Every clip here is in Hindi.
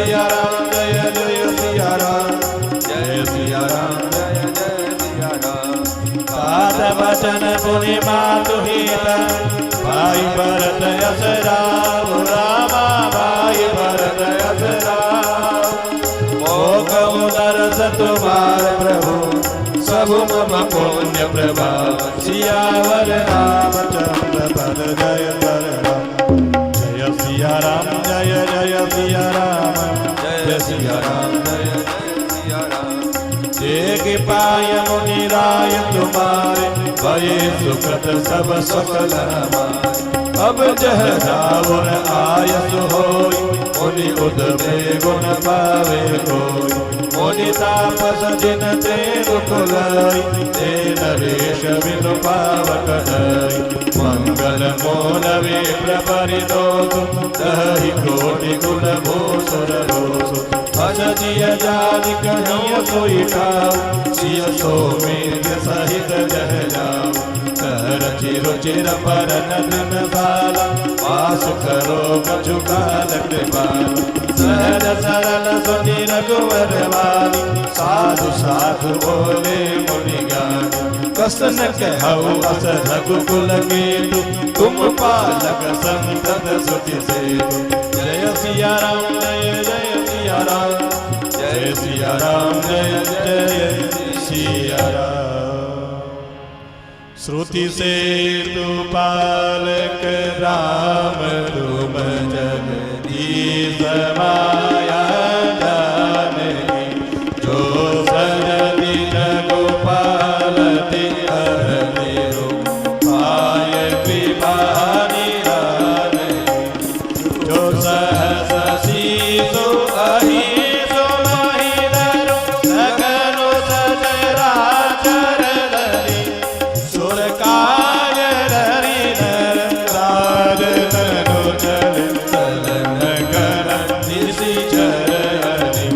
सिया राम जय जय सिया राम जय सिया राम जय जय सिया राम। साध वचन पुनि मातु हित भाई भरत यश राम रामा भाई भरत यश राम। मोह दरस तुम्हार प्रभु सब मम पुण्य प्रभाव सियावर रामचंद्र पद जय कर राम जय सिया राम जय जय सिया राम जय सिया राम जय जय सिया राम। देख पाय मुनि राय तुम्हारे भये सुखद सब सकल हमारे। अब जह रावण आयस होय मुनि उदमे गुण पावे कोय। मुनि तापस जिन ते दुख लय ते नरेश बिनु पावक हय। मंगल मोलवे प्रपरिदोष दहि कोटि गुण भूसुर रोष। अस जिय जानि कहिय सोई ठाव सिय सो मेघ सहित जह जाव। रचि रुचिर परन दिन बाला वास करो कछु काल कृपाल। सहज सरल सुनि रघुवर वाणी साधु साधु बोले मुनि ज्ञानी। कसन कहु अस रघुकुल केतु तुम पालक संतत सुचि सेतु। जय सिया राम जय जय सिया राम जय सिया राम जय जय सिया राम। श्रुति से तु पालक राम तुम जगदीश माया जानकी। जो सजति जगुपालति हरति रूपाय कृपा निधानकी। जो सहस शीशु अहिषु महिधरु सगनु सचराचर धरि। सुरकाय धरि नर राज तनु चल चलन करन निशिचर हरि।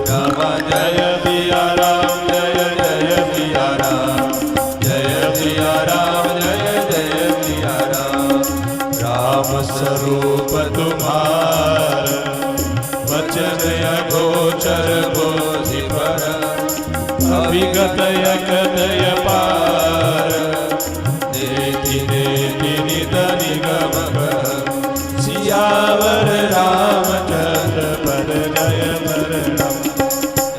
राम जय सिया राम जय जय सिया राम जय सिया राम जय जय सिया राम। राम स्वरूप तुम्हार वचन अगोचर बोधि पर। अभिगत यकदय पार देति देति नित निगम कर। सियावर रामचंद्र पद जय कर राम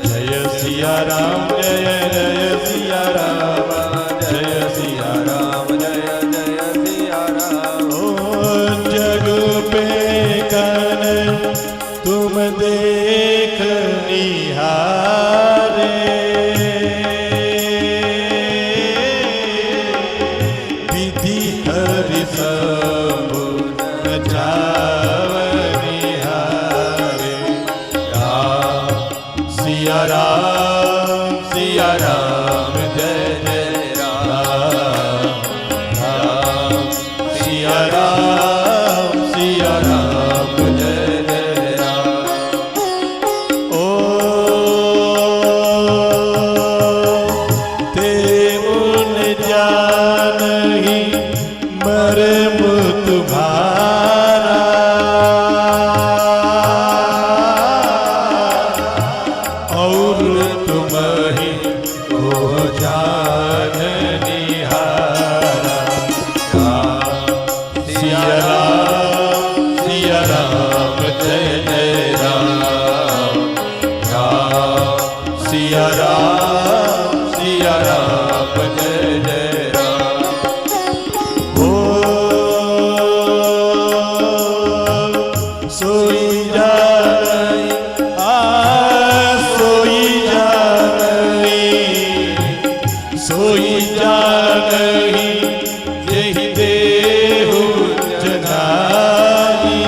जय सिया राम जय जय सिया राम जय सिया राम जय जय सिया राम। ओ जग पे कन तुम देख निहारे। विधि हरि सब जावनिहारे। राम सिया राम जय जय राम राम सिया राम जय जय राम। ओ ते उन जानहि मर्म तुम्हारा। और तुम्हि को जाननिहारा। सिया राम जय जय राम राम सिया राम जय जय राम। ओ सोई जानई सोई जानई जेहि देहु जनाई।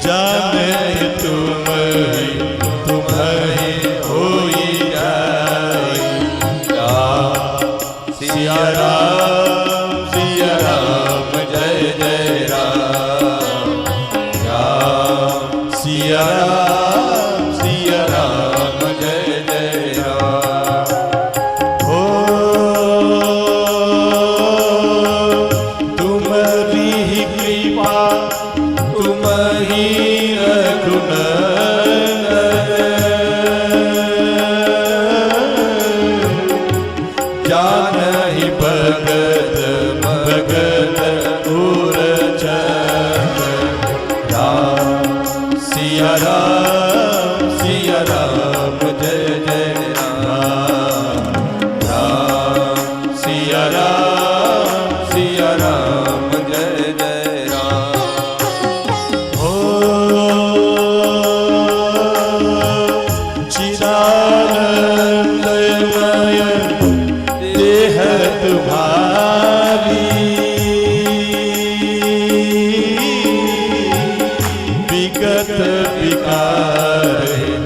जाने तुम्हि होई जाई। सिया राम जय जय राम सिया राम जय जय राम। ओ तुम्हारी कृपा कृपा तुम ही जानहि भगत भगत उर चंद राम सिया राम जय जय राम राम सिया राम जय जय राम। हो चिदानंदमय देह तुम्हारी विगत विकार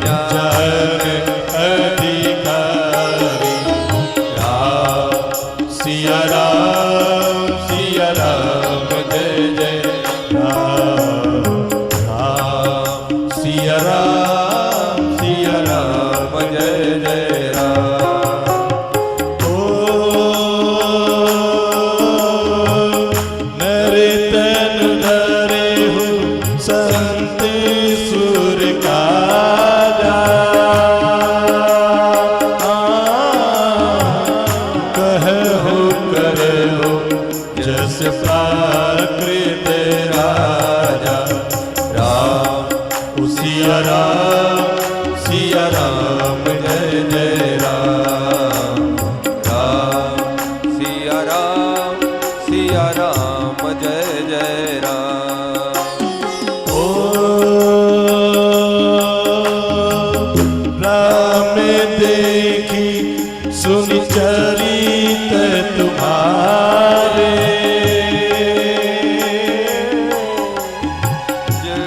जन अधिकारी राम सिया राम जय जय राम राम सिया राम जय जय राम। ओ नरे तन धरे हो संत सुर का कहो करो जस प्राकृत राजा राम सिया राम जय जय राम राम सिया राम जय जय राम। ओ राम देखी सुनि चरित तुम्हारे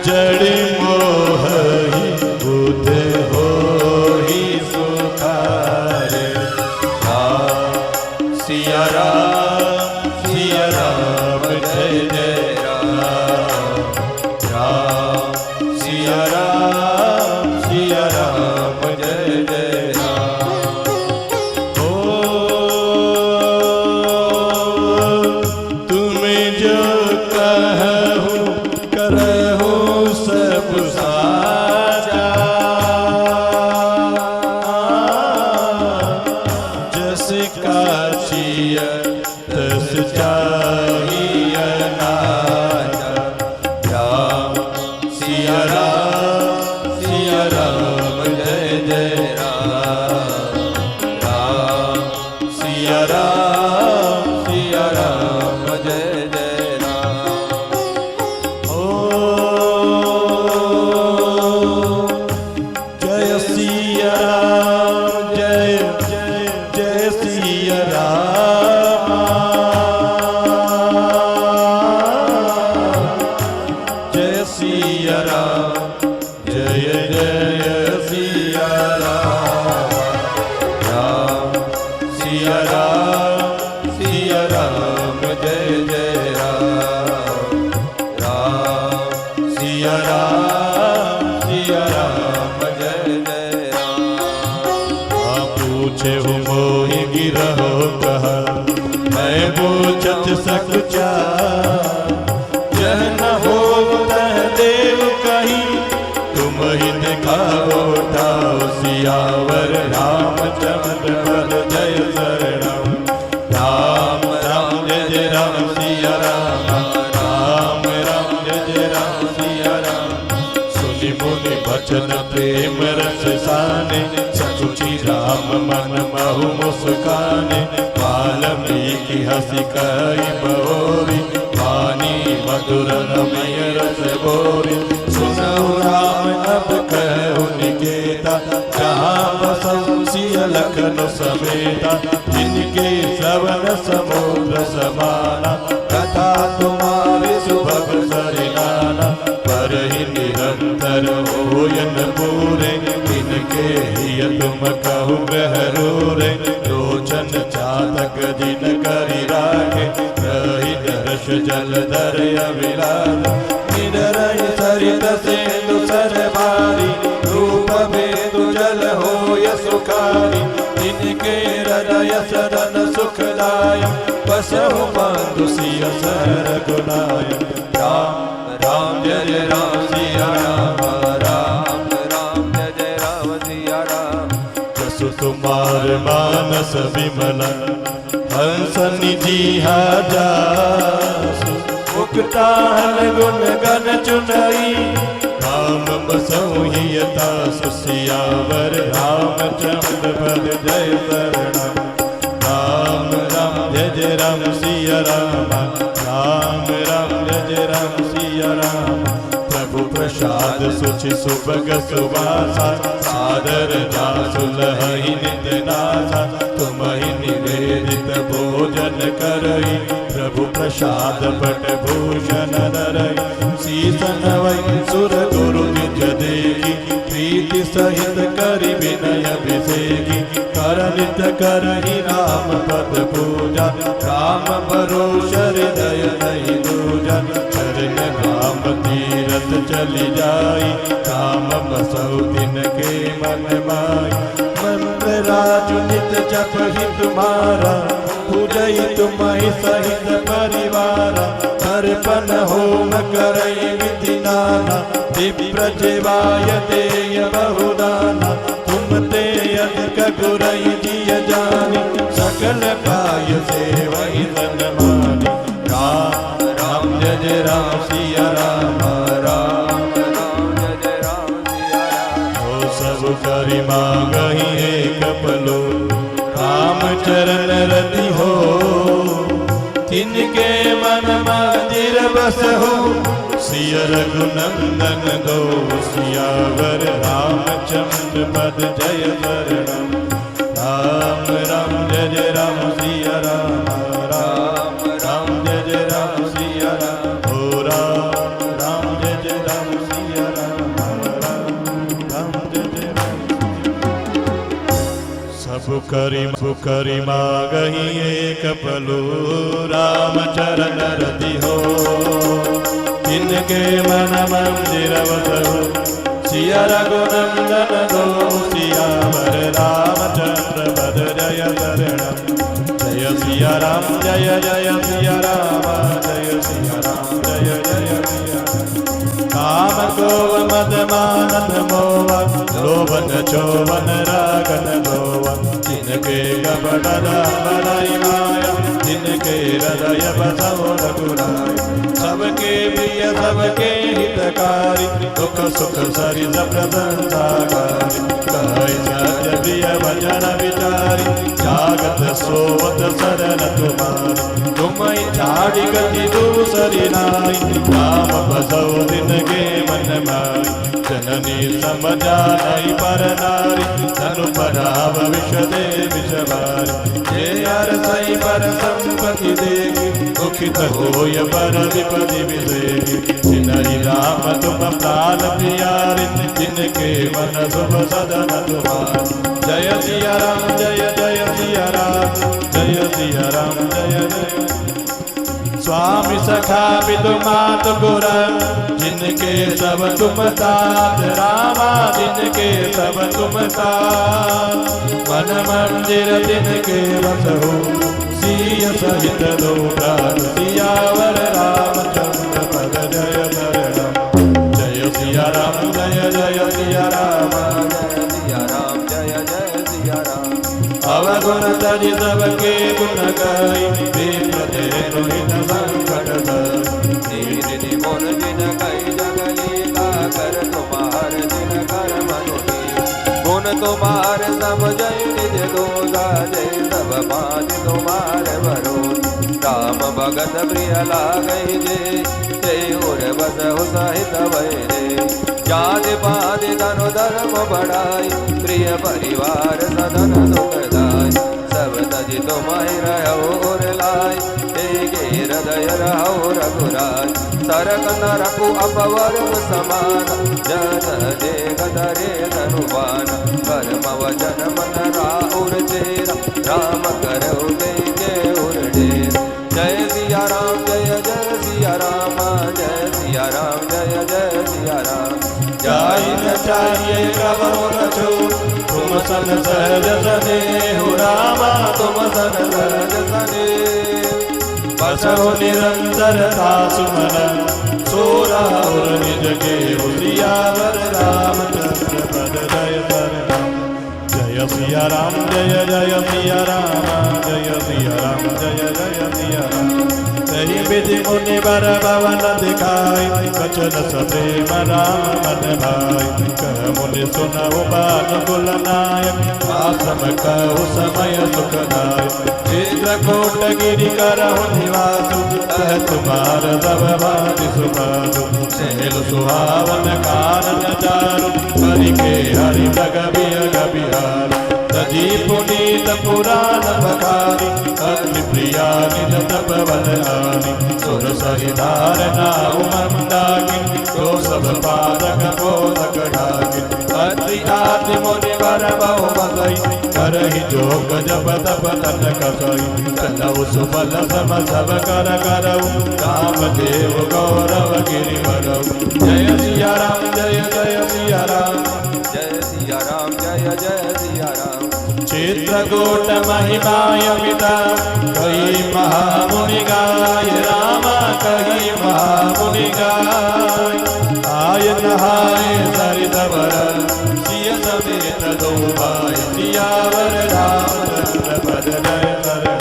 जड़ मोह बुध हो ही सुखारे राम सिया राम जय जय राम राम सिया राम जय जय राम। ओ तुम जो कहूँ करहूँ सब साजा जस काचिय तस चाहिए नाजा राम सिया राम जय जय राम राम सिया राम जय जय राम। ओ जय सिया राम जय सिया राम जय सिया राम जय सिया राम राम सिया राम जय जय राम राम सिया राम जय जय राम। पूछे हो मोहि गिरहो कहा मैं पूछत सकुचा जह न हो तह देव कहीं तुम ही दिखाओ ठाओ सियावर रामचंद्र बल जय शरणम राम जय जय राम सिया राम जय जय राम सिया राम। सुनि मुनि बचन प्रेम रस साने सचुचि राम मन महु मुस्काने वाल्मीकि हंसी कहि बहोरी वाणी मधुर नमय रस बोरी सुनहु राम अब कहु निकेता जहाँ बसहु सिय लखन समेता जिनके श्रवण समुद्र समाना कथा तुम्हारी सुभग सरिनाना पर ही निरंतर होयन पूरे इनके हिय तुम कहु गहरोरे लोचन चातक जिन करि राखे रहि दर्श जलधर अविलास निरय सरित सिंधु सर भारी रूप भेदु जल होय सुखारी इनके हृदय सदन सुखदाय बसहु बंधु सिय सर गुनाय राम जय जय राम सिया राम, राम राम जय जय राम सिया राम। जसु तुम्हार मानस विमल हंस निधि जासु, मुक्ताहन गुण गण चुनई, राम बसोहियता सुसियावर रामचंद्र पद जय शरणम। राम राम जय जय राम सिया राम, राम राम जय जय राम सिया राम। प्रभु प्रसाद सुचि सुभग सुवासा, सादर जासु लहहि नित नासा, तुम्हि निवेदित भोजन करई, प्रभु प्रसाद पट भूषण धरई। शीस नवई सुर गुरु निज देखी, प्रीति सहित करि विनय अभिषेकी, कर नित करहि राम पद पूजा, राम भरोसा हृदय नहीं दूजा। चरण राम तीरथ चली जाई, राम बसौ तिनके मन माई। मंत्र राजु नित जपहि तुम्हारा, पूजई तुम्हि सहित परिवारा। अर्पण होम करई विधि नाना, विप्र जेवाय देय बहुदाना। तुम ते अधिक गुरई जिय जानी, सकल काय सेवहि तन मानी। राम राम जय जय राम सिया राम, राम राम जय जय राम सिया राम। हो सब करि मांगहि एक पलो, राम चरण रति हो, तिनके मन मंदिर बसहु। सिया रघुनंदन दो, सियावर रामचंद्र पद जय शरणम। राम राम जय जय राम सिया राम, राम राम जय जय राम सिया राम। हो राम राम जय जय राम सिया राम, राम राम जय जय राम। सब करि मागहि एक पलो, राम चरण रति हो, तिनके मन मंदिर बसहु। सिया रघुनंदन दो, सियावर रामचंद्र पद जय शरणम। जय सिया राम जय जय सिया राम, जय सिया राम जय जय सिया राम। काम क्रोध मद मानन मोह, लोभन चोवन रागन दोवन। जिनके कपट बड़ाई माया, जिनके हृदय बसहु रघुराई। सबके प्रिय सबके हितकारी, दुख सुख सरिस प्रशंसाकारी। कहै सत्य प्रिय वचन विचारी, जागत सोवत शरण तुम्हारी। तुम्हि छाड़ि गति दूसरी नाई, राम बसहु तिनके मन माई। जननी समझाई पर नारी, तनु पराव विष दे विष भारी। जे हर सई पर संपत्ति देगी, दुखित होय पर विपदि विदेगी। जिनहि राम तुम प्राण प्यारे, जिनके मन शुभ सदन तुम्हारे। जय सिया राम जय जय सिया राम, जय सिया राम जय जय। स्वामी सखा विदु मातु गुर, जिनके सब तुम तात। रामा जिनके सब तुम तात, मन मंदिर जिनके बसहु। सिया सहित दो प्राण, सियावर रामचंद्र पद जय शरणम। जय सिया राम जय जय सिया राम, जय सिया राम जय जय सिया राम। अवगुण तजि सबके गुण गाई, विप्र तेनु हित संकट हरै। निधि मोर जिन कई जग लीला, कर तुम्हार जिन कर मनुनी। गुण तुम्हार समझै निज दोगा, जय सब पाज तुम्हार भरोस। राम भगत प्रिय लागै जे, जय उर बसहु सहित वैरे। जाति पाति धनु धर्म बढ़ाई, प्रिय परिवार सदन दुखदाई। सब तजि तुम्हि रहु उर लाई, तेगे हृदय रहु रघुराई। सरक नरकु अपवर समान, जन देख धरे धनुवान। कर्म वचन मन राउर चेरा, राम करहु तेगे उर डेरा। जय सिया राम जय जय सिया राम, जय सिया राम जय जय सिया राम। जाहि न चाहिए कबहु न छूट, तुम सन सहज सनेहु। रामा तुम सन सहज सनेहु, बसहु निरंतर तासु मन। सो राहुल सिया राम जय जय सिया राम जय सिया राम जय जय सिया राम। सही विधि मुनि वर भवन दिखाई बचन सप्रेम राम मन भाई। कह मुनि सुनऊ बानुकुल नायक आसम कहु समय सुखदायक। चित्रकूट गिरि करहु निवासु कह तुम्हार सब भाति सुभासु। सहल सुहावन कानन चारु हरि के हरि जग बियग बिहार। तजी पुनीत पुराण बखारी अग्नि प्रिया निज तप बलहारी। सुर सरिधार नाउ मंदाकिनी तो सब पादक बोधक ढाकिनी। अति आदि मुनि वर बहु बसई करहि जोग जप तप तन कसई। कलऊ सुबल सम सब कर करऊ राम देव गौरव गिरि वरऊ। जय सिया राम जय जय सिया राम जय सिया राम जय जय सिया राम। चित्रकूट महिमाय पिता कई महामुनि गाय राम कई महामुनि गाय। आय नहाय सरित वरन सिय समेत दो भाई। सियावर रामचंद्र पद जय शरण।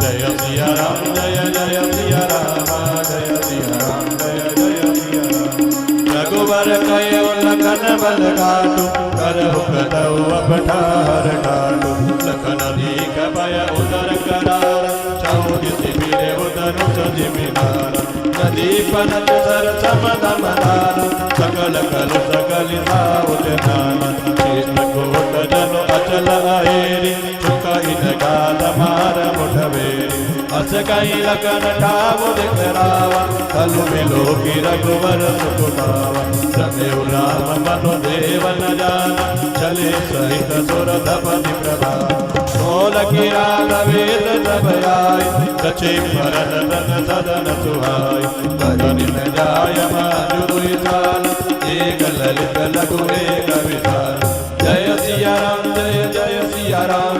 जय सिया राम जय जय सिया राम जय सिया राम जय जय सिया राम। रघुवर कयो लखन बल घाटु करहु कटौ अपठार ठाटु। लखन दीख भय उदर करार चौदिसि फिरे उदर सजिमिनार। नदीपन सर समदम दान सकल कल सकल धावत नान। चित्रकूट जनु अचल आएरी चुकाई गाल मार मुठवेरी। अस कई लखन ठाव दिखरावा कलु मिलो की रघुवर सुख पावा। रमेउ राम मनु देवन जाना चले सहित सुर धपति प्रभा। ढोल की राग वेद जब आय रचे भरत तन सदन सुहाय। भजन में जाय माजु दुई ताल एक ललित लघु एक विशाल। जय सिया राम जय जय सिया राम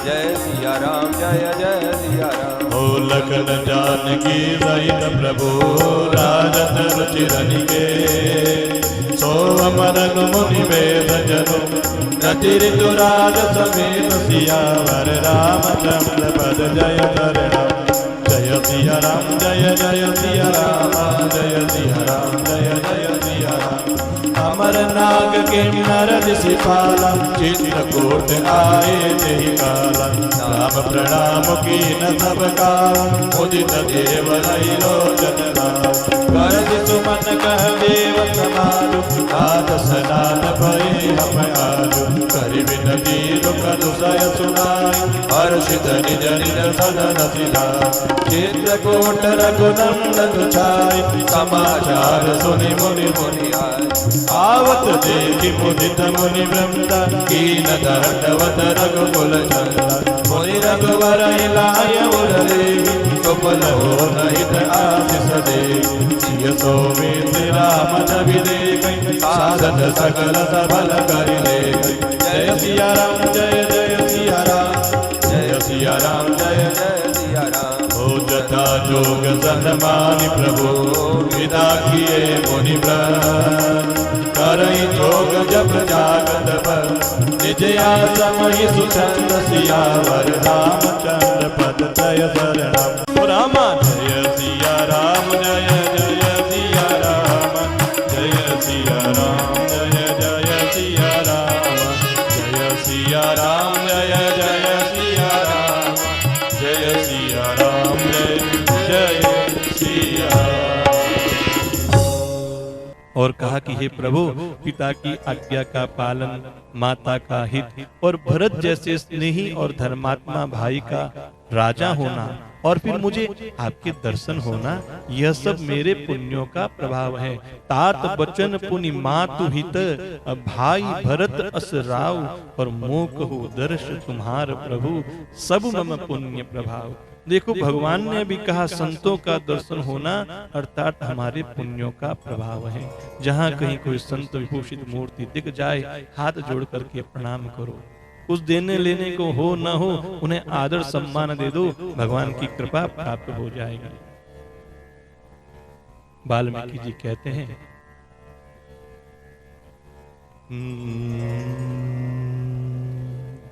जय सिया राम जय जय सिया राम। हो लखन जानकी सहित प्रभु राजत रुचिरनि के। सो अमरन मुनि वेद जनु रति ऋतुराज समेत सियावर रामचंद्र पद जय शरण। जय सिया राम जय जय सिया राम जय सिया राम जय जय सिया राम। अमर नाग के नर सिपाला चित्रकूट आए जय काला। राम प्रणाम की न सब काल उदित देव रही लोचन राम। करज सुमन कह देव समाजु आज सनान भय हम आजु। करि विनती दुख दुसय सुनाई हर्षित निज निज सदन सिधाई। चित्रकूट रघुनंदन छाय समाचार सुनि मुनि मुनि आय। आवत देखि मुदित मुनि वृंदा कीन दंडवत रघुकुल चंदा। मुनि रघुवर लाय उरले कुपल हो नहित आशीष दे। सिय सौमित्र राम छवि देखै साधन सकल सबल करि लेकै। जय सिया राम जय जय सिया राम जय सिया राम जय जय सिया राम। हो जथा जोग सन्मानि प्रभु विदा किए मुनि व्रत। करई जोग जप जागत पर निज आसमहि सुचंद सियावर रामचंद्र पद जय शरण। राम जय सिया राम जय जय सिया राम जय सिया राम जय जय सिया राम जय सिया राम जय जय सिया राम जय सिया राम जय जय सिया। और कहा कि हे प्रभु पिता की आज्ञा का पालन माता का हित और भरत जैसे स्नेही और धर्मात्मा भाई का राजा होना और फिर मुझे आपके दर्शन होना यह सब मेरे पुण्यों का प्रभाव है। तात बचन पुनि मातु हित भाई भरत अस राव और मोक हो दर्श तुम्हार प्रभु सब मम पुण्य प्रभाव। देखो भगवान ने भी कहा संतों का दर्शन होना अर्थात हमारे पुण्यों का प्रभाव है। जहाँ कहीं कोई संत विभूषित मूर्ति दिख जाए हाथ जोड़ करके प्रणाम करो। कुछ देने लेने को हो न हो उन्हें आदर सम्मान दे दो, भगवान की कृपा प्राप्त हो जाएगी। वाल्मीकि जी कहते हैं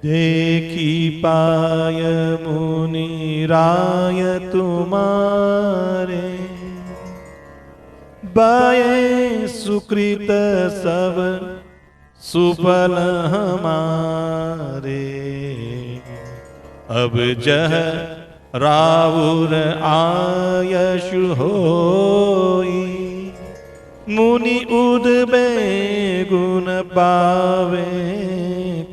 देखी पाय मुनि राय तुम्हारे, बाये सुकृत सब सुफल हमारे। अब जह राउर आयशु होई, मुनि उदबे गुण पावे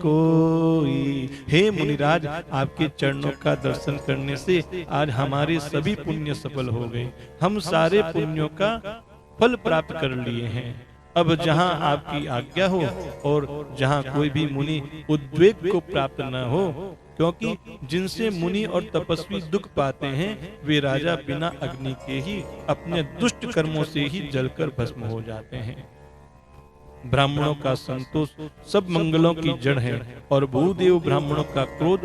कोई। हे मुनिराज, आपके चरणों का दर्शन करने से आज हमारे सभी पुण्य सफल हो गए। हम सारे पुण्यों का फल प्राप्त कर लिए हैं। अब जहाँ आपकी आज्ञा हो और जहाँ कोई भी मुनि उद्वेग को प्राप्त न हो, क्योंकि जिनसे मुनि और तपस्वी दुख पाते हैं वे राजा बिना अग्नि के ही अपने दुष्ट कर्मों से ही जलकर भस्म हो जाते हैं। ब्राह्मणों का संतोष सब मंगलों की जड़ है और भूदेव ब्राह्मणों का क्रोध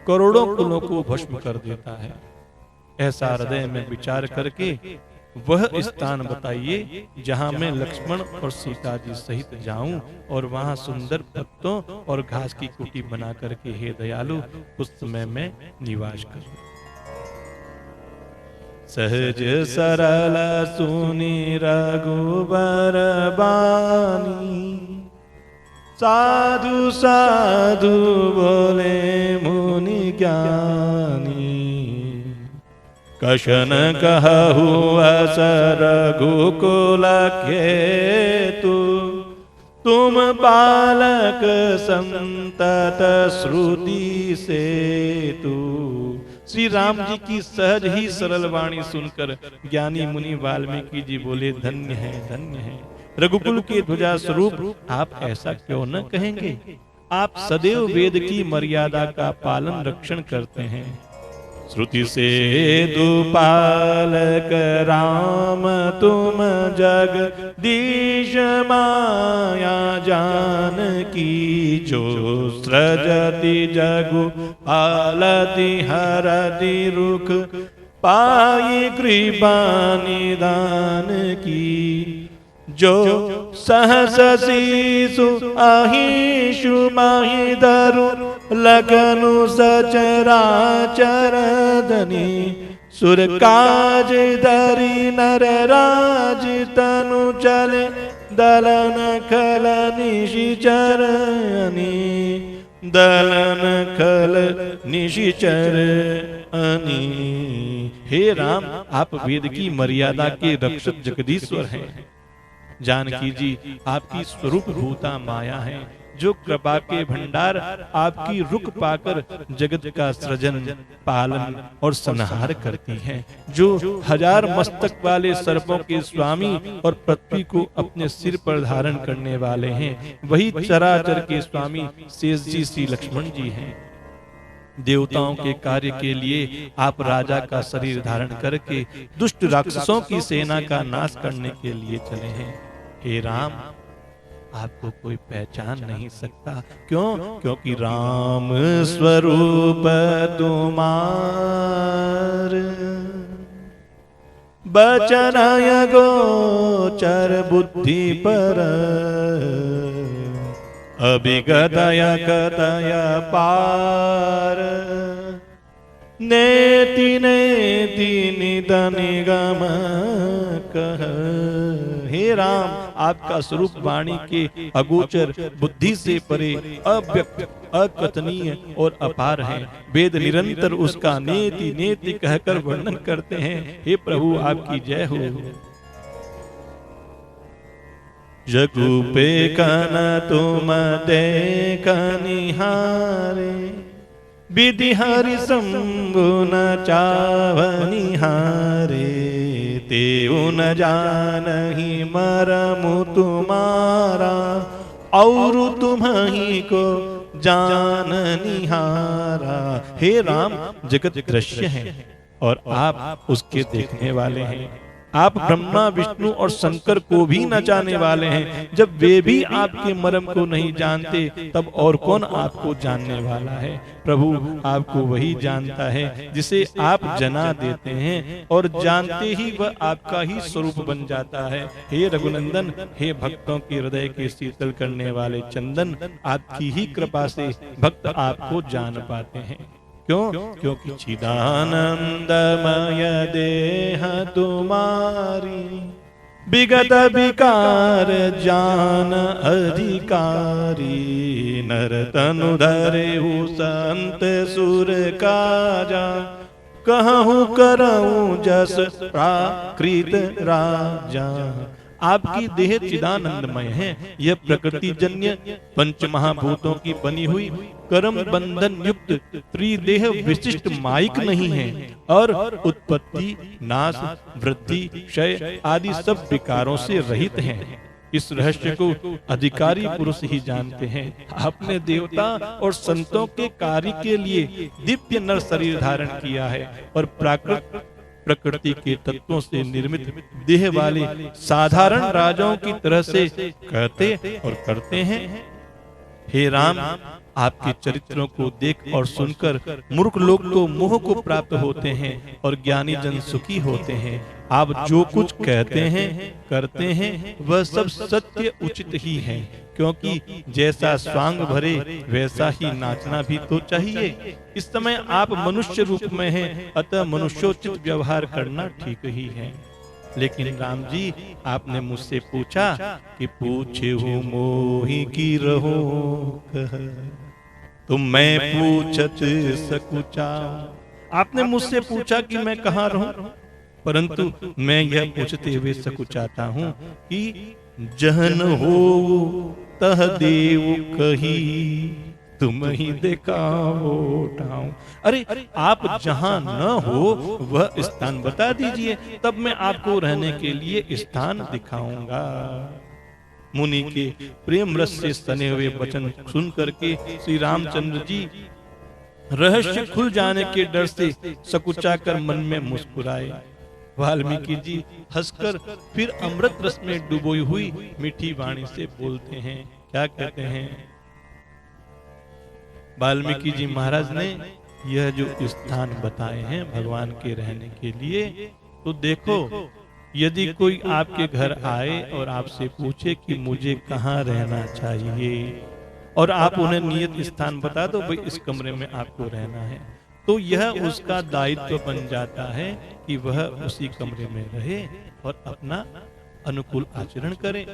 करोड़ों कुलों को भस्म कर देता है। ऐसा हृदय में विचार करके वह स्थान बताइए जहां मैं लक्ष्मण और सीता जी सहित जाऊं और वहां सुंदर पत्तों और घास की कुटी बना करके हे दयालु उस समय में निवास करूं। सहज सरल सुनी रघुबर बानी, साधु साधु बोले मुनि ज्ञानी। कशन कहु अस रघुकुल केतु, तुम बालक संतत श्रुति सेतु। श्री राम जी की सहज ही सरल वाणी सुनकर ज्ञानी मुनि वाल्मीकि जी बोले, धन्य है धन्य है रघुकुल के ध्वजा स्वरूप, आप ऐसा क्यों न कहेंगे। आप सदैव वेद की मर्यादा का पालन रक्षण करते हैं। श्रुति से दुपालक राम तुम जगदीश माया जान की। जो सृजति जगु आलति हरति रुख, पाई कृपा निदान की। जो सहस शिशु अहिषु महिधरु, लगनु सचराचर धनी। सुर काज धरि नर राज तनु चले, दलन खल निशिचरनी। दलन खल निशिचरनी। हे राम, आप वेद की मर्यादा के रक्षक जगदीश्वर हैं। जानकी जी आपकी स्वरूप भूता माया है, जो कृपा के भंडार आपकी रुख पाकर जगत का सृजन पालन और संहार करती हैं। जो हजार मस्तक वाले सर्पों के स्वामी और पृथ्वी को अपने सिर पर धारण करने वाले हैं, वही चराचर के स्वामी शेष जी श्री लक्ष्मण जी हैं। देवताओं के कार्य के लिए आप राजा का शरीर धारण करके दुष्ट राक्षसों की सेना का नाश करने के लिए चले हैं। हे राम, आपको कोई पहचान नहीं सकता। क्यों? क्योंकि राम स्वरूप तुम्हार, बचनय गोचर बुद्धि पर। अभिगतय कतय पार, नेति नेति निधन निगम कह। हे राम, आपका स्वरूप वाणी के अगोचर, बुद्धि से परे, अव्यक्त, अकथनीय और अपार है। वेद निरंतर उसका नेति नेति कहकर वर्णन करते हैं। हे प्रभु, आपकी जय हो। जगुपे कन तुम देख निहारे, विधि हरि शंभु न चावनिहारे। तेउ न जानहि मरमु तुम्हारा, और तुम्हीं को जाननिहारा। हे राम, जगत दृश्य है और आप उसके देखने वाले हैं। आप ब्रह्मा विष्णु और शंकर को भी न जाने वाले हैं। जब वे भी आपके मर्म को नहीं जानते तब और कौन आपको जानने वाला है। प्रभु आपको वही जानता है जिसे आप जना देते हैं और जानते ही वह आपका ही स्वरूप बन जाता है। हे रघुनंदन, हे भक्तों के हृदय के शीतल करने वाले चंदन, आपकी ही कृपा से भक्त आपको जान पाते हैं। क्यों? क्योंकि चिदानंदमय देह तुम्हारी, विगत विकार जान अधिकारी, नर तनु धरे संत सुर काजा, कहूँ करऊँ जस प्राकृत राजा। आपकी देह चिदानंदमय है। यह प्रकृति जन्य पंच महाभूतों की बनी हुई कर्म बंधन युक्त त्रिदेह विशिष्ट माइक नहीं है और उत्पत्ति, नाश, वृद्धि, क्षय आदि सब विकारों से रहित हैं। इस रहस्य को अधिकारी पुरुष ही जानते हैं। आपने देवता और संतों के कार्य के लिए दिव्य नर शरीर धारण किया है और प्रकृति के तत्वों से निर्मित देह वाले साधारण राजाओं की तरह से कहते और करते हैं। हे राम, आपके चरित्रों को देख और सुनकर मूर्ख लोग तो मोह को प्राप्त होते हैं और ज्ञानी जन सुखी होते हैं। आप जो कुछ कहते हैं करते हैं वह सब सत्य उचित ही है, क्योंकि जैसा स्वांग भरे वैसा ही नाचना भी तो चाहिए। इस समय आप मनुष्य रूप में हैं, अतः मनुष्योचित व्यवहार करना ठीक ही है। लेकिन राम जी, आपने मुझसे पूछा कि पूछे हो मोही की रहो कह, तो मैं पूछत सकुचा। आपने मुझसे पूछा कि मैं कहाँ रहूं, परंतु मैं यह पूछते हुए सकुचाता हूँ कि जहन हो तह देव कही, तुम ही दिखाओ ठाऊं। अरे आप जहाँ न हो वह स्थान बता दीजिए, तब मैं आपको रहने के लिए स्थान दिखाऊंगा। मुनि के प्रेम रस से सने हुए वचन सुन करके श्री रामचंद्र जी रहस्य खुल जाने के डर से सकुचाकर मन में मुस्कुराए। वाल्मीकि जी हंसकर फिर अमृत रस में डुबोई हुई मीठी वाणी से बोलते हैं। क्या कहते हैं? वाल्मीकि जी महाराज ने यह जो स्थान बताए हैं भगवान के रहने के लिए, तो देखो, यदि कोई आपके घर आए और आपसे पूछे कि मुझे कहाँ रहना चाहिए और आप उन्हें नियत स्थान बता दो, भाई इस कमरे में आपको रहना है, तो यह उसका दायित्व बन जाता है कि वह उसी कमरे में रहे और अपना अनुकूल आचरण करे।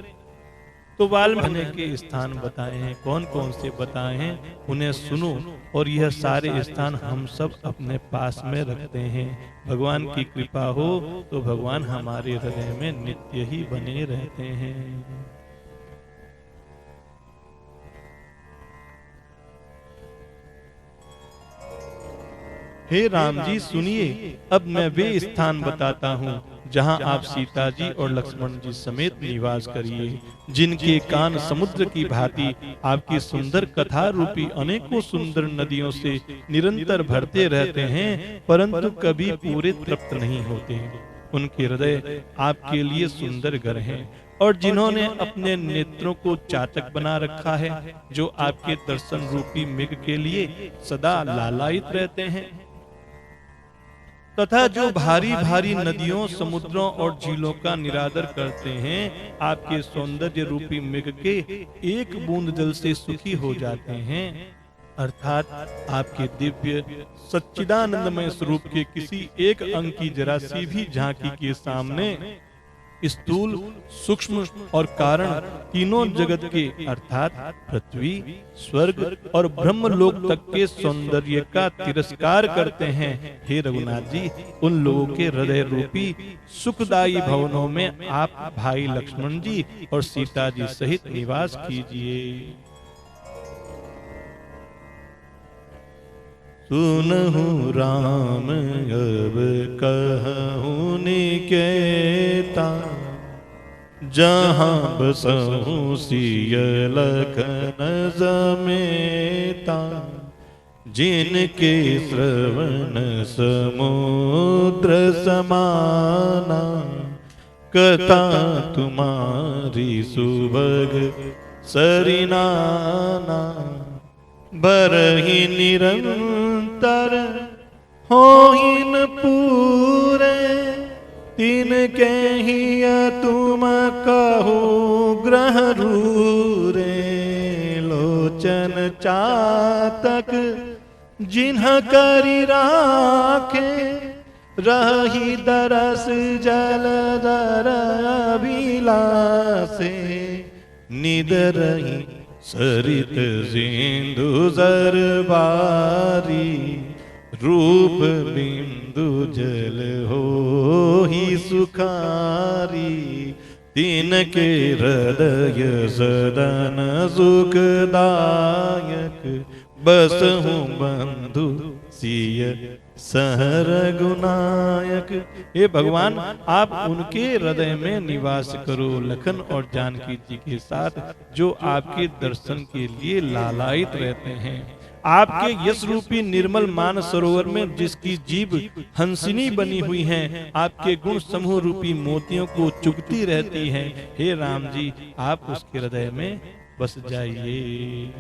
तो वाल्मीकि के स्थान बताए हैं, कौन कौन से बताए हैं उन्हें सुनो, और यह सारे स्थान हम सब अपने पास में रखते हैं। भगवान की कृपा हो तो भगवान हमारे हृदय में नित्य ही बने रहते हैं। हे राम जी सुनिए, अब मैं वे स्थान बताता हूँ जहाँ आप सीता जी और लक्ष्मण जी समेत निवास करिए, जिनके कान समुद्र की भांति आपकी सुंदर कथा रूपी अनेकों सुंदर नदियों से निरंतर भरते रहते हैं, परंतु कभी पूरे तृप्त नहीं होते। उनके हृदय आपके लिए सुंदर घर हैं, और जिन्होंने अपने नेत्रों को चातक बना रखा है, जो आपके दर्शन रूपी मृग के लिए सदा लालायित रहते हैं, तथा जो भारी भारी नदियों, समुद्रों और झीलों का निरादर करते हैं, आपके सौंदर्य रूपी मृग के एक बूंद जल से सुखी हो जाते हैं। अर्थात आपके दिव्य सच्चिदानंदमय स्वरूप के किसी एक अंग की जरा सी भी झांकी के सामने स्थूल, सूक्ष्म और कारण तीनों जगत के अर्थात पृथ्वी, स्वर्ग और ब्रह्मलोक तक के सौंदर्य का तिरस्कार करते हैं। हे रघुनाथ जी, उन लोगों के हृदय रूपी सुखदायी भवनों में आप भाई लक्ष्मण जी और सीता जी सहित निवास कीजिए। सुनहु राम अब कहूँ निकेता, जहाँ बसहु सिय लखन समेता, जिनके श्रवण समुद्र समाना, कथा तुम्हारी सुभग सरिनाना, बरहि निरंतर होहिन पूरे, तिनके हिय तुम कहो ग्रह रूरे। लोचन चातक जिन्ह करि राखे, रही दरस जल दर अभिलाषे। निदरहि सरित सिंधु जरबारी, रूप बिंदु जल हो ही सुखारी। तिनके हृदय सदन सुखदायक, बसहु बंधु सिय सहर गुनायक। हे भगवान, आप उनके हृदय में निवास करो, लखन और जानकी जी के साथ, जो आपके दर्शन के लिए लालायित रहते हैं। आपके यश रूपी निर्मल मान सरोवर में जिसकी जीभ हंसिनी बनी हुई है, आपके गुण समूह रूपी मोतियों को चुगती रहती है। हे राम जी, आप उसके हृदय में बस जाइए।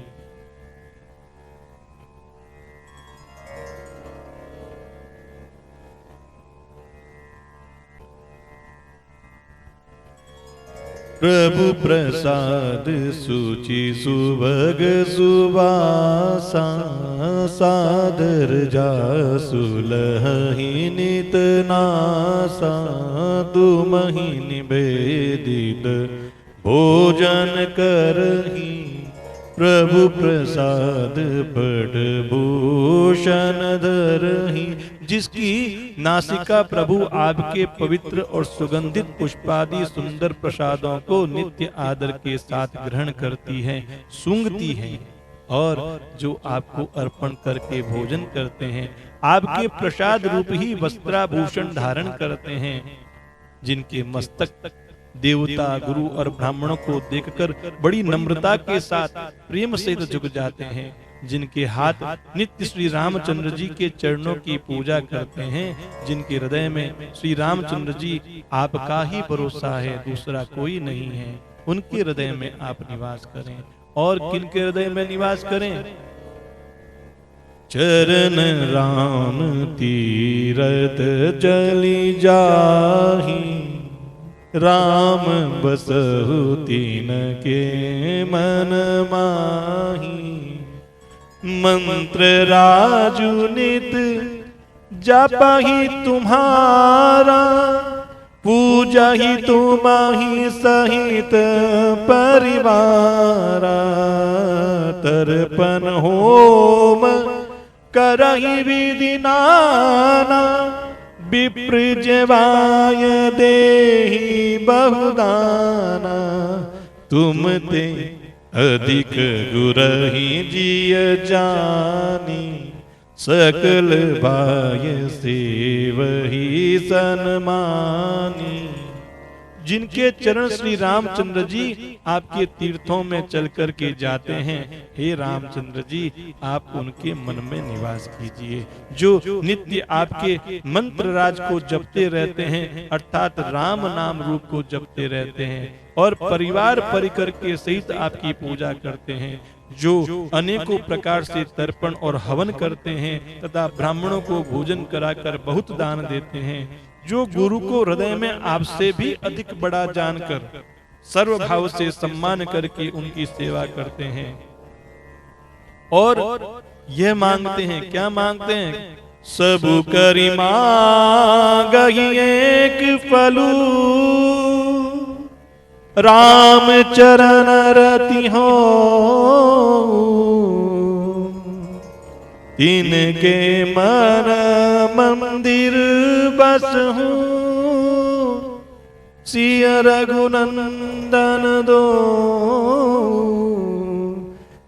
प्रभु प्रसाद सुचि सुभग सुवासा, सादर जासु लहि नित नासा। तुमहि निवेदित भोजन करहि, प्रभु प्रसाद पट भूषण धरहि। जिसकी नासिका प्रभु आपके पवित्र और सुगंधित पुष्पादि सुंदर प्रसादों को नित्य आदर के साथ ग्रहण करती है, सूंघती है, और जो आपको अर्पण करके भोजन करते हैं, आपके प्रसाद रूप ही वस्त्राभूषण धारण करते हैं। जिनके मस्तक देवता, गुरु और ब्राह्मणों को देखकर बड़ी नम्रता के साथ प्रेम से झुक जाते हैं, जिनके हाथ नित्य श्री रामचंद्र जी के चरणों की पूजा करते हैं, जिनके हृदय में श्री रामचंद्र जी आपका ही भरोसा है, दूसरा कोई नहीं है, उनके हृदय में आप निवास करें। और किनके हृदय में निवास करें? चरण राम तीरथ चली जाही, राम बसहु तिनके मन माही। मंत्र राजु नित जपहि तुम्हारा, पूजहि तुम्हि सहित परिवारा। तर्पण होम करहि विधि नाना, विप्र जवाय देहि बहुदाना। तुम ते अधिक गुरहि जिय जानी, सकल बाय सेवहि सन्मानी। जिनके चरण श्री रामचंद्र जी आपके तीर्थों में चल कर के जाते हैं, हे रामचंद्र जी आप उनके मन में निवास कीजिए। जो नित्य आपके मंत्र राज को जपते रहते हैं, अर्थात राम नाम रूप को जपते रहते हैं, और परिवार परिकर के सहित आपकी पूजा करते हैं, जो अनेकों प्रकार से तर्पण और हवन करते हैं तथा ब्राह्मणों को भोजन कराकर बहुत दान देते हैं, जो गुरु को हृदय में आपसे भी अधिक बड़ा जानकर सर्वभाव से सम्मान करके उनकी सेवा करते हैं, और यह मांगते हैं, क्या मांगते हैं? सबु करि मांगहि एक फलू, राम चरण रति हो। तिनके मन मंदिर बसहु, सिय रघुनंदन दो।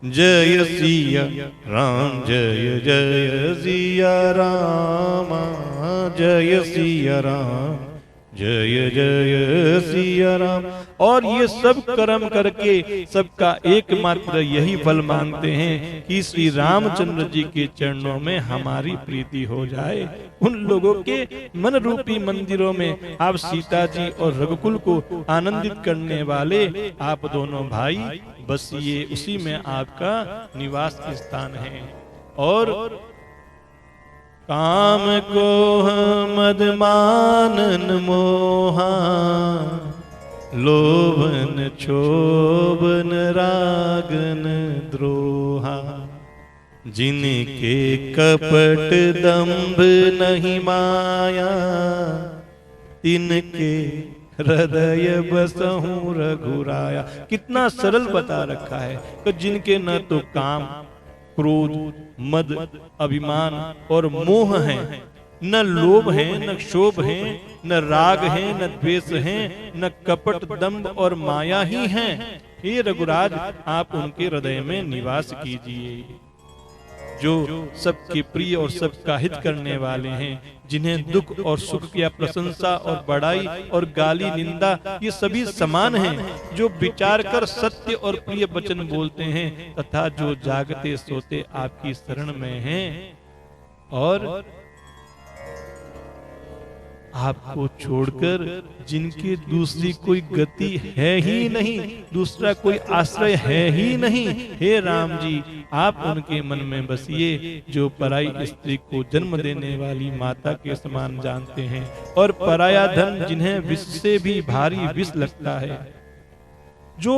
जय सिया राम जय जय सिया राम, जय सिया राम जय जय सिया राम। और ये सब कर्म करके सबका एकमात्र यही फल मांगते हैं कि श्री रामचंद्र जी के चरणों में हमारी प्रीति हो जाए। उन लोगों के मन रूपी मंदिरों में आप सीता जी और रघुकुल को आनंदित करने वाले आप दोनों भाई बसिए, उसी में आपका निवास स्थान है। और काम को मद मानन मोहा, लोभन क्षोभन रागन द्रोहा, जिनके कपट दंभ नहीं माया, तिनके हृदय बसहु रघुराया। कितना सरल बता रखा है कि जिनके न तो काम, क्रोध, मद, अभिमान और मोह है, न लोभ है, न क्षोभ है, न राग है, न द्वेष है, न कपट दंभ और माया ही है। हे रघुराज, आप उनके हृदय में निवास कीजिए, जो सबके प्रिय और सबका हित करने वाले हैं, जिन्हें दुख और सुख की प्रशंसा और बड़ाई और गाली निंदा ये सभी समान हैं, जो विचार कर सत्य और प्रिय वचन बोलते हैं तथा जो जागते सोते आपकी शरण में हैं, और आपको छोड़कर जिनकी दूसरी कोई गति है ही नहीं, दूसरा कोई आश्रय है ही नहीं। हे राम जी, आप उनके मन में बसिए जो पराई स्त्री को जन्म देने वाली माता के समान जानते हैं, और पराया धन जिन्हें विष से भी भारी विष लगता है, जो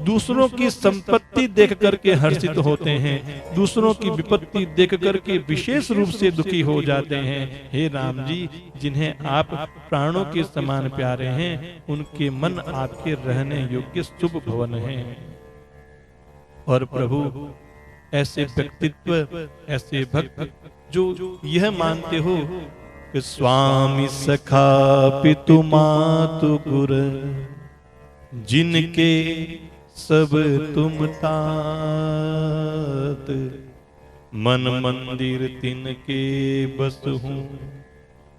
दूसरों की संपत्ति देख करके हर्षित होते हैं, दूसरों की विपत्ति देख करके विशेष रूप से दुखी हो जाते हैं। हे राम जी, जिन्हें आप प्राणों के समान प्यारे हैं, उनके मन आपके रहने योग्य शुभ भवन हैं। और प्रभु, ऐसे व्यक्तित्व, ऐसे भक्त जो यह मानते हो कि स्वामी सखा पितु मातु गुर, जिनके सब तुम तात, मन मंदिर तिनके बसहु,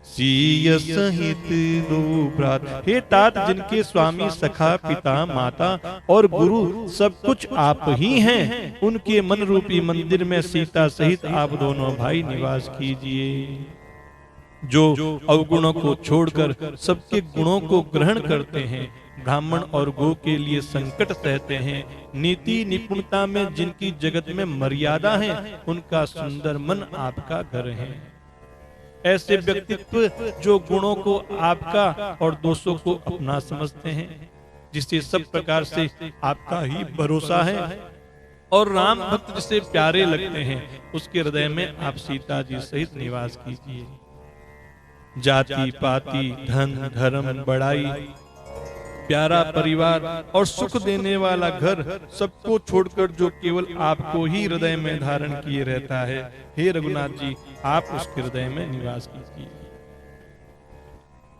सीय सहित दो भ्रात। हे तात, जिनके स्वामी सखा पिता माता और गुरु सब कुछ आप ही हैं, उनके मन रूपी मंदिर में सीता सहित आप दोनों भाई निवास कीजिए। जो अवगुणों को छोड़कर सबके गुणों को ग्रहण करते हैं, ब्राह्मण और गो के लिए संकट सहते हैं, नीति निपुणता में जिनकी जगत में मर्यादा है, उनका सुंदर मन आपका घर है। ऐसे व्यक्तित्व जो गुणों को आपका और दोषों को अपना समझते हैं, जिसे सब प्रकार से आपका ही भरोसा है, और राम भक्त जिसे प्यारे लगते हैं, उसके हृदय में आप सीता जी सहित निवास कीजिए। जाति पाति, धन धर्म, बड़ाई, प्यारा परिवार और सुख देने वाला घर सबको छोड़कर जो केवल आपको ही हृदय में धारण किए रहता है, हे रघुनाथ जी, आप उसके हृदय में निवास कीजिए।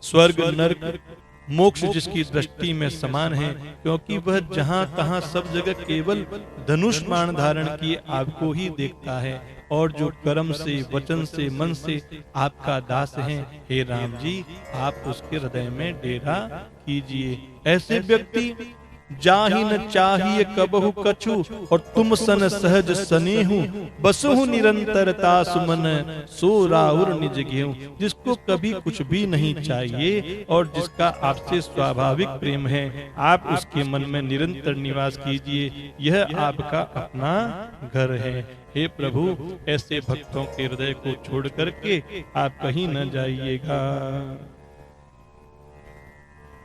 स्वर्ग नरक मोक्ष जिसकी दृष्टि में समान है, क्योंकि वह जहाँ तहाँ सब जगह केवल धनुष बाण धारण किए आपको ही देखता है, और जो कर्म से, वचन से, मन से आपका दास है, हे राम जी, आप उसके हृदय में डेरा कीजिए। ऐसे व्यक्ति जाहि न चाहिए कबहु कछु, और तुम सन सहज स्नेहु, बसहु निरंतरता सुमन, सो राउर निज घेऊ। जिसको कभी कुछ भी नहीं चाहिए और जिसका आपसे स्वाभाविक प्रेम है, आप उसके मन में निरंतर निवास कीजिए। यह आपका अपना घर है। हे प्रभु, ऐसे भक्तों के हृदय को छोड़ करके आप कहीं न जाइएगा।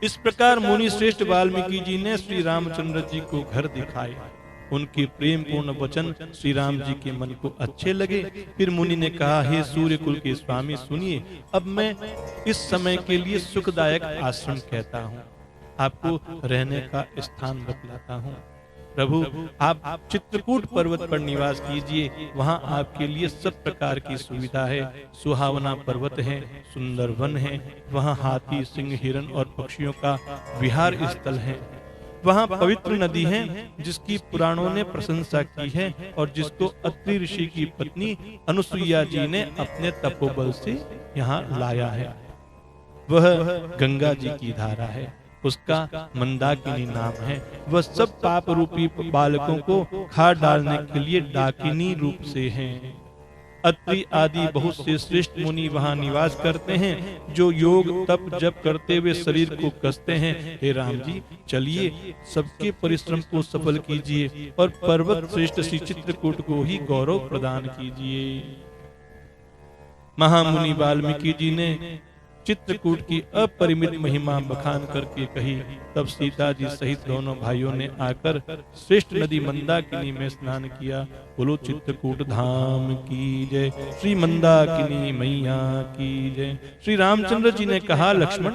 इस प्रकार मुनि श्रेष्ठ वाल्मीकि जी ने श्री रामचंद्र जी को घर दिखाए। उनके प्रेम पूर्ण वचन श्री राम जी के मन को अच्छे लगे। फिर मुनि ने कहा, हे सूर्य कुल के स्वामी, सुनिए, अब मैं इस समय के लिए सुखदायक आश्रम कहता हूँ, आपको रहने का स्थान बतलाता हूँ। प्रभु, आप चित्रकूट पर्वत पर निवास कीजिए, वहाँ आपके लिए सब प्रकार की सुविधा है। सुहावना पर्वत है, सुंदर वन है, वहाँ हाथी, सिंह, हिरण और पक्षियों का विहार स्थल है। वहाँ पवित्र नदी है जिसकी पुराणों ने प्रशंसा की है और जिसको अत्रि ऋषि की पत्नी अनुसुईया जी ने अपने तपोबल से यहाँ लाया है। वह गंगा जी की धारा है, उसका मंदाकिनी नाम है। वह सब पाप रूपी बालकों को खा डालने के लिए डाकिनी रूप से हैं। अत्रि आदि बहुत से श्रेष्ठ मुनि वहां निवास करते हैं, जो योग तप जप करते हुए शरीर को कसते हैं। हे राम जी, चलिए सबके परिश्रम को सफल कीजिए और पर्वत श्रेष्ठ श्री चित्रकूट को ही गौरव प्रदान कीजिए। महामुनि वाल्मीकि जी ने चित्रकूट की अपरिमित महिमा बखान करके कही। तब सीता जी सहित दोनों भाइयों ने आकर श्रेष्ठ नदी मंदाकिनी में स्नान किया। बोलो चित्रकूट धाम की जय, श्री मंदाकिनी मैया की जय। श्री रामचंद्र जी ने कहा, लक्ष्मण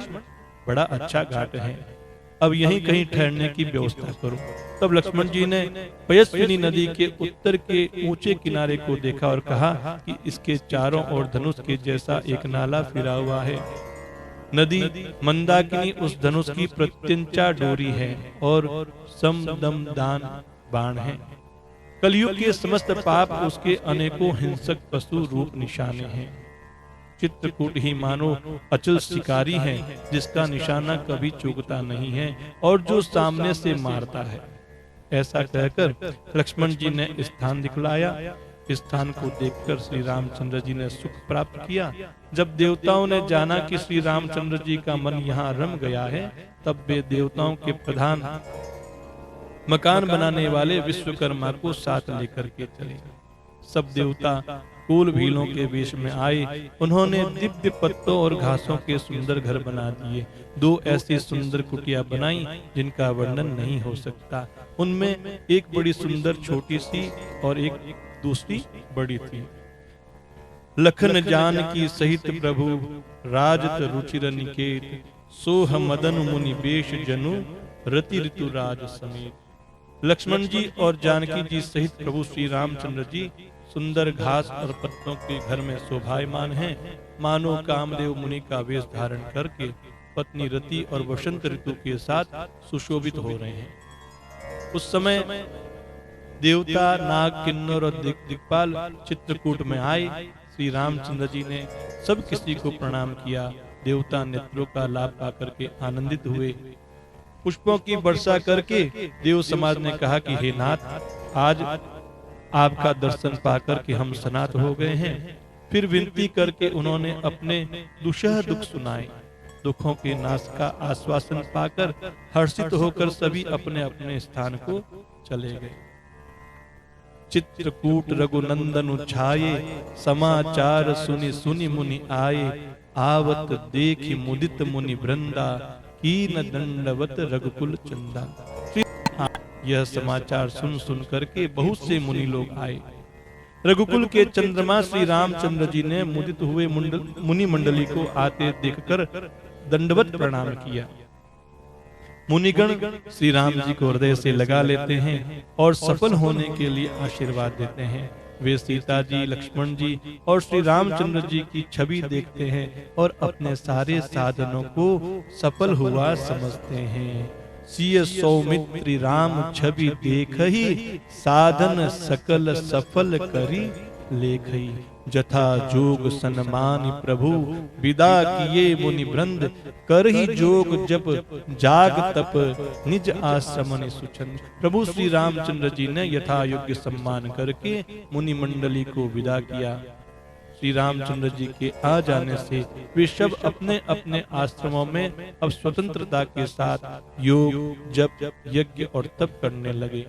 बड़ा अच्छा घाट है, अब यहीं कहीं ठहरने की व्यवस्था करो। तब लक्ष्मण जी ने पयस्विनी नदी के उत्तर के ऊंचे किनारे को देखा और कहा कि इसके चारों ओर धनुष के जैसा एक नाला फिरा हुआ है। नदी मंदाकिनी उस धनुष की प्रत्यंचा डोरी है और समदम दान बाण है। कलयुग के समस्त पाप उसके अनेकों हिंसक पशु रूप निशाने हैं। चित्रकूट ही मानो अचल शिकारी है, जिसका निशाना कभी चूकता नहीं है और जो सामने से मारता है। ऐसा कहकर लक्ष्मण जी ने स्थान दिखलाया। स्थान को देखकर श्री रामचंद्र जी ने सुख प्राप्त किया। जब देवताओं ने जाना कि श्री रामचंद्र जी का मन यहाँ रम गया है, तब वे देवताओं के प्रधान मकान बनाने वाले विश्वकर्मा को साथ लेकर के चले। सब देवता कुल भीलों के वेश में आए। उन्होंने दिव्य पत्तों और घासों के सुंदर घर बना दिए। 2 ऐसी सुंदर कुटिया बनाई जिनका वर्णन नहीं हो सकता। उनमें एक बड़ी सुंदर छोटी सी और एक दूसरी बड़ी थी। लखन जान की सहित प्रभु राजत रुचिर निकेत, सोह मदन मुनि बेश जनु रति ऋतु राज समेत। लक्ष्मण जी और जानकी जी सहित प्रभु श्री रामचंद्र जी सुंदर घास और पत्तों के घर में शोभायमान हैं। मानो कामदेव मुनि का वेश धारण करके पत्नी रति और वसंत ऋतु के साथ सुशोभित हो रहे हैं। उस समय देवता, नाग, किन्नर और दिक्पाल चित्रकूट में आए। श्री रामचंद्र जी ने सब किसी को प्रणाम किया। देवता नेत्रों का लाभ पाकर के आनंदित हुए। पुष्पों की वर्षा करके देव समाज ने कहा कि हे नाथ, आज आपका दर्शन पाकर के हम सनात हो गए हैं। फिर विनती करके उन्होंने अपने दुषह दुख सुनाए। दुखों के नाश का आश्वासन पाकर हर्षित होकर सभी अपने अपने स्थान को चले गए। चित्रकूट रघुनंदन छाये, समाचार सुनि सुनि मुनि आये। आवत देखि मुदित मुनि वृंदा, कीन दंडवत रघुकुल चंदा। यह समाचार सुन सुन करके बहुत से मुनि लोग आए। रघुकुल के चंद्रमा श्री रामचंद्र जी ने मुदित हुए मुनि मंडली को आते देखकर दंडवत प्रणाम किया। मुनिगण श्री राम जी को हृदय से लगा लेते हैं और सफल होने के लिए आशीर्वाद देते हैं। वे सीता जी, लक्ष्मण जी और श्री रामचंद्र जी की छवि देखते हैं और अपने सारे साधनों को सफल हुआ समझते हैं। सिय सौमित्री राम छवि देखहि, साधन सकल सफल करी लेखई। जथा जोग सन्मान प्रभु, विदा किए मुनि वृंद। करहि जोग जप जाग तप, निज आश्रम सुचन। प्रभु श्री रामचंद्र जी ने यथा योग्य सम्मान करके मुनि मंडली को विदा किया। श्री रामचंद्र जी के आ जाने से वे सब अपने अपने आश्रमों में अब स्वतंत्रता के साथ योग, जप, यज्ञ और तप करने लगे।